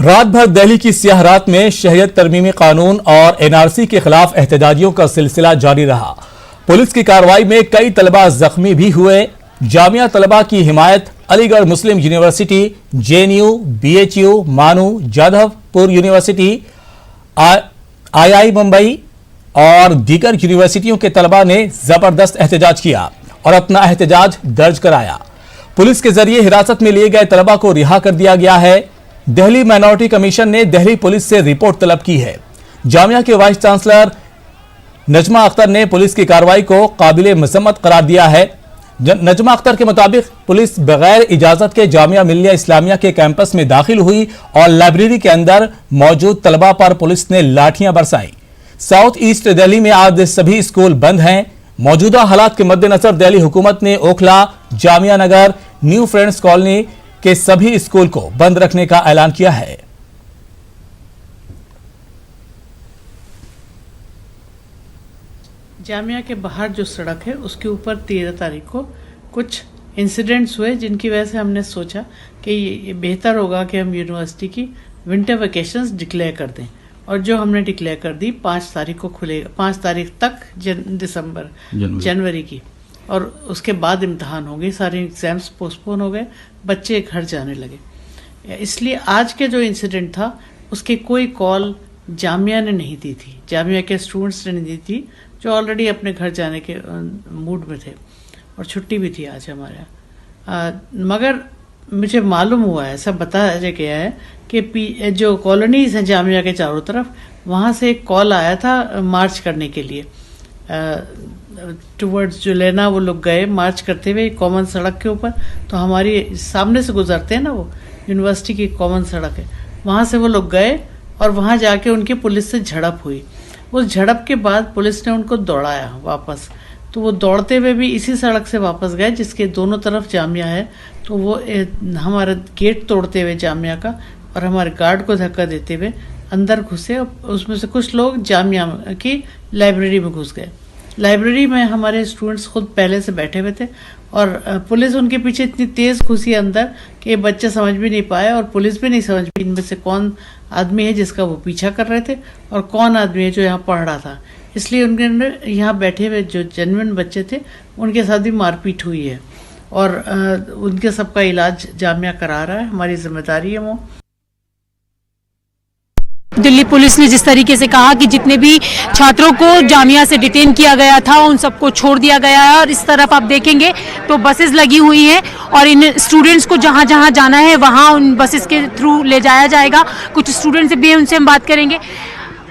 रात भर दिल्ली की स्याह रात में शहरियत तरमीमी कानून और एनआरसी के खिलाफ एहतजाजियों का सिलसिला जारी रहा। पुलिस की कार्रवाई में कई तलबा जख्मी भी हुए। जामिया तलबा की हिमायत अलीगढ़ मुस्लिम यूनिवर्सिटी, जेएनयू, बीएचयू, मानू, जाधवपुर यूनिवर्सिटी, आई मुंबई और दीगर यूनिवर्सिटियों के तलबा ने जबरदस्त एहतजाज किया और अपना एहतजाज दर्ज कराया। पुलिस के जरिए हिरासत में लिए गए तलबा को रिहा कर दिया गया है। दिल्ली माइनॉरिटी कमीशन ने दिल्ली पुलिस से रिपोर्ट तलब की है। जामिया के वाइस चांसलर नजमा अख्तर ने पुलिस की कार्रवाई को काबिले मजम्मत करार दिया है। नजमा अख्तर के मुताबिक पुलिस बगैर इजाजत के जामिया मिल्लिया इस्लामिया के कैंपस में दाखिल हुई और लाइब्रेरी के अंदर मौजूद तलबा पर पुलिस ने लाठियां बरसाई। साउथ ईस्ट दिल्ली में आज सभी स्कूल बंद हैं। मौजूदा हालात के मद्देनजर दिल्ली हुकूमत ने Okhla, Jamia Nagar, new friends colony के सभी स्कूल को बंद रखने का ऐलान किया है। जामिया के बाहर जो सड़क है उसके ऊपर 13 तारीख को कुछ इंसिडेंट्स हुए, जिनकी वजह से हमने सोचा कि ये बेहतर होगा कि हम यूनिवर्सिटी की विंटर वेकेशंस डिक्लेयर कर दें। और जो हमने डिक्लेयर कर दी 5 तारीख को खुलेगा, 5 तारीख तक जनवरी की, और उसके बाद इम्तहान होंगे। सारे एग्जाम्स पोस्टपोन हो गए, बच्चे घर जाने लगे। इसलिए आज के जो इंसिडेंट था उसकी कोई कॉल जामिया ने नहीं दी थी, जामिया के स्टूडेंट्स ने नहीं दी थी, जो ऑलरेडी अपने घर जाने के मूड में थे और छुट्टी भी थी आज हमारे यहाँ। मगर मुझे मालूम हुआ है, सब बताया गया है कि जो कॉलोनीज हैं जामिया के चारों तरफ, वहाँ से एक कॉल आया था मार्च करने के लिए टुवर्ड्स जुलेना। वो लोग गए मार्च करते हुए कॉमन सड़क के ऊपर, तो हमारी सामने से गुजरते हैं ना, वो यूनिवर्सिटी की कॉमन सड़क है, वहाँ से वो लोग गए और वहाँ जाके उनकी पुलिस से झड़प हुई। उस झड़प के बाद पुलिस ने उनको दौड़ाया वापस, तो वो दौड़ते हुए भी इसी सड़क से वापस गए जिसके दोनों तरफ जामिया है। तो वो हमारा गेट तोड़ते हुए जामिया का और हमारे गार्ड को धक्का देते हुए अंदर घुसे। उसमें से कुछ लोग जामिया की लाइब्रेरी में घुस गए। लाइब्रेरी में हमारे स्टूडेंट्स खुद पहले से बैठे हुए थे और पुलिस उनके पीछे इतनी तेज़ घुसी अंदर कि बच्चे समझ भी नहीं पाए और पुलिस भी नहीं समझ पाई इनमें से कौन आदमी है जिसका वो पीछा कर रहे थे और कौन आदमी है जो यहाँ पढ़ रहा था। इसलिए उनके अंदर यहाँ बैठे हुए जो जेन्युइन बच्चे थे उनके साथ भी मारपीट हुई है और उनके सबका इलाज जामिया करा रहा है। हमारी जिम्मेदारी है वो। दिल्ली पुलिस ने जिस तरीके से कहा कि जितने भी छात्रों को जामिया से डिटेन किया गया था उन सबको छोड़ दिया गया है, और इस तरफ आप देखेंगे तो बसेस लगी हुई हैं और इन स्टूडेंट्स को जहां जहां जाना है वहां उन बसेस के थ्रू ले जाया जाएगा। कुछ स्टूडेंट्स भी हैं, उनसे हम बात करेंगे।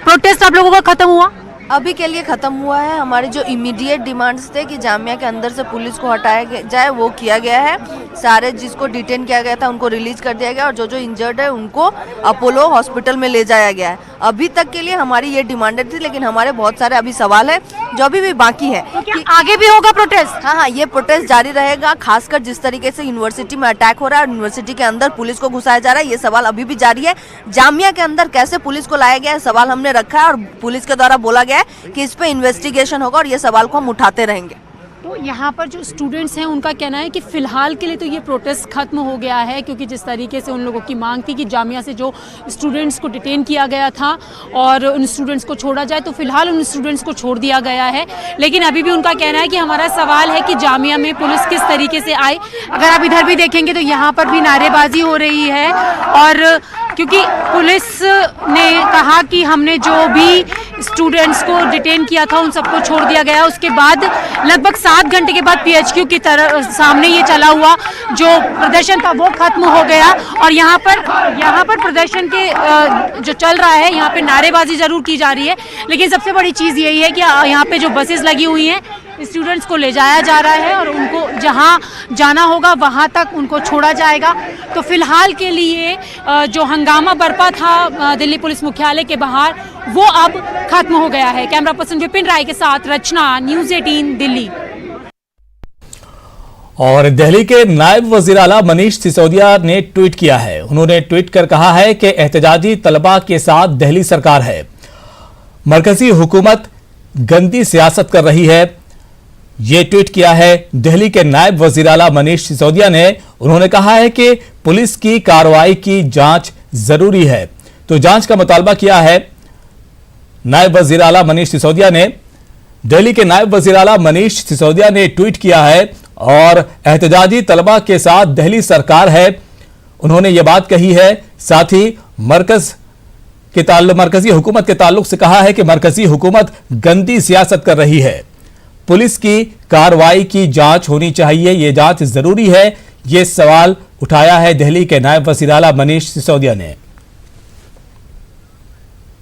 प्रोटेस्ट आप लोगों का खत्म हुआ? अभी के लिए ख़त्म हुआ है। हमारे जो इमीडिएट डिमांड्स थे कि जामिया के अंदर से पुलिस को हटाया जाए वो किया गया है। सारे जिसको डिटेन किया गया था उनको रिलीज कर दिया गया और जो जो इंजर्ड है उनको अपोलो हॉस्पिटल में ले जाया गया है। अभी तक के लिए हमारी ये डिमांडेड थी, लेकिन हमारे बहुत सारे अभी सवाल है जो अभी भी बाकी है। तो क्या आगे भी होगा प्रोटेस्ट? हाँ, ये प्रोटेस्ट जारी रहेगा। खासकर जिस तरीके से यूनिवर्सिटी में अटैक हो रहा है, यूनिवर्सिटी के अंदर पुलिस को घुसाया जा रहा है, ये सवाल अभी भी जारी है। जामिया के अंदर कैसे पुलिस को लाया गया है सवाल हमने रखा है और पुलिस के द्वारा बोला गया है कि इस पे इन्वेस्टिगेशन होगा और ये सवाल को हम उठाते रहेंगे। तो यहाँ पर जो स्टूडेंट्स हैं उनका कहना है कि फिलहाल के लिए तो ये प्रोटेस्ट खत्म हो गया है, क्योंकि जिस तरीके से उन लोगों की मांग थी कि जामिया से जो स्टूडेंट्स को डिटेन किया गया था और उन स्टूडेंट्स को छोड़ा जाए, तो फिलहाल उन स्टूडेंट्स को छोड़ दिया गया है। लेकिन अभी भी उनका कहना है कि हमारा सवाल है कि जामिया में पुलिस किस तरीके से आए। अगर आप इधर भी देखेंगे तो यहाँ पर भी नारेबाजी हो रही है, और क्योंकि पुलिस ने कहा कि हमने जो भी स्टूडेंट्स को डिटेन किया था उन सबको छोड़ दिया गया। उसके बाद लगभग 7 घंटे के बाद पीएचक्यू की तरफ सामने ये चला हुआ जो प्रदर्शन था वो खत्म हो गया। और यहाँ पर प्रदर्शन के जो चल रहा है, यहाँ पे नारेबाजी जरूर की जा रही है, लेकिन सबसे बड़ी चीज़ यही है कि यहाँ पे जो बसेस लगी हुई हैं स्टूडेंट्स को ले जाया जा रहा है और उनको जहाँ जाना होगा वहाँ तक उनको छोड़ा जाएगा। तो फिलहाल के लिए जो हंगामा बरपा था दिल्ली पुलिस मुख्यालय के बाहर वो अब खत्म हो गया है। कैमरा पर्सन विपिन राय के साथ रचना, न्यूज़ 18 दिल्ली। और दिल्ली के नायब वजीर आला मनीष सिसोदिया ने ट्वीट किया है। उन्होंने ट्वीट कर कहा है कि एहतजाजी तलबा के साथ दिल्ली सरकार है, मरकजी हुकूमत गंदी सियासत कर रही है। ये ट्वीट किया है दिल्ली के नायब वजीर आला मनीष सिसोदिया ने। उन्होंने कहा है कि पुलिस की कार्रवाई की जांच जरूरी है। तो जांच का मुतालबा किया है नायब वजीर आला मनीष सिसोदिया ने। दिल्ली के नायब वजीर आला मनीष सिसोदिया ने ट्वीट किया है और एहतजाजी तलबा के साथ दिल्ली सरकार है, उन्होंने ये बात कही है। साथ ही मरकजी हुकूमत के ताल्लुक से कहा है कि मरकजी हुकूमत गंदी सियासत कर रही है, पुलिस की कार्रवाई की जांच होनी चाहिए, ये जांच जरूरी है, ये सवाल उठाया है दिल्ली के नायब वजीर आला मनीष सिसोदिया ने।